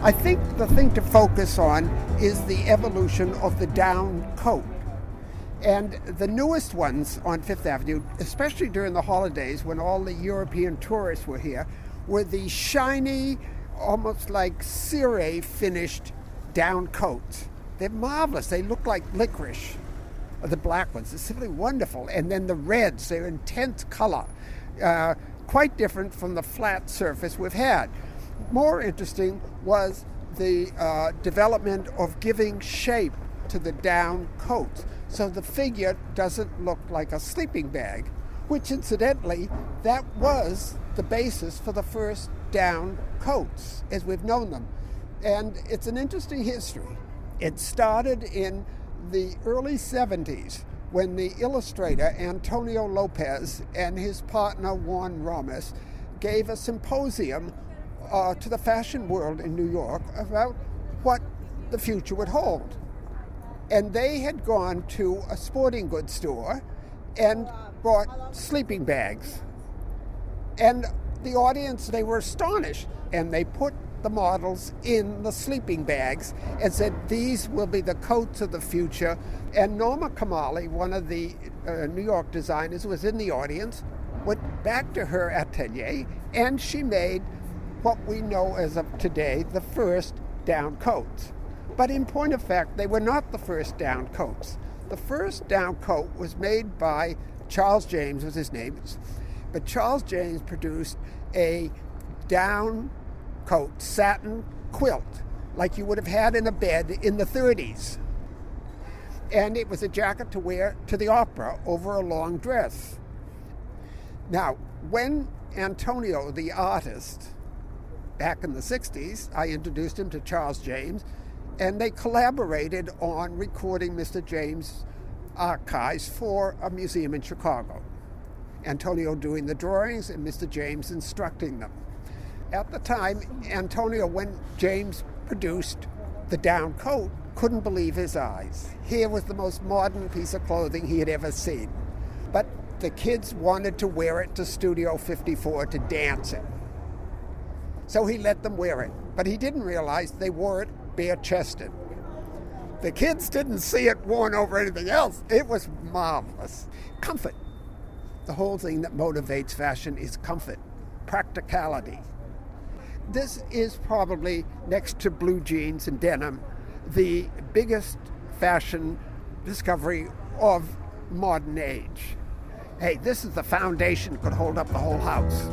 I think the thing to focus on is the evolution of the down coat. And the newest ones on Fifth Avenue, especially during the holidays when all the European tourists were here, were the shiny, almost like ciré finished down coats. They're marvelous. They look like licorice. The black ones are simply wonderful. And then the reds, they're intense color, quite different from the flat surface we've had. More interesting was the development of giving shape to the down coats, so the figure doesn't look like a sleeping bag, which incidentally, that was the basis for the first down coats as we've known them. And it's an interesting history. It started in the early 70s when the illustrator Antonio Lopez and his partner Juan Ramos gave a symposium to the fashion world in New York about what the future would hold. And they had gone to a sporting goods store and bought sleeping bags. And the audience, they were astonished, and they put the models in the sleeping bags and said, these will be the coats of the future. And Norma Kamali, one of the New York designers, was in the audience, went back to her atelier, and she made what we know as of today the first down coats. But in point of fact, they were not the first down coats. The first down coat was made by Charles James, was his name. But Charles James produced a down coat satin quilt like you would have had in a bed in the 30s. And it was a jacket to wear to the opera over a long dress. Now, when Antonio, the artist, back in the 60s, I introduced him to Charles James, and they collaborated on recording Mr. James' archives for a museum in Chicago. Antonio doing the drawings and Mr. James instructing them. At the time, Antonio, when James produced the down coat, couldn't believe his eyes. Here was the most modern piece of clothing he had ever seen. But the kids wanted to wear it to Studio 54 to dance in. So he let them wear it, but he didn't realize they wore it bare-chested. The kids didn't see it worn over anything else. It was marvelous. Comfort. The whole thing that motivates fashion is comfort, practicality. This is probably, next to blue jeans and denim, the biggest fashion discovery of modern age. Hey, this is the foundation that could hold up the whole house.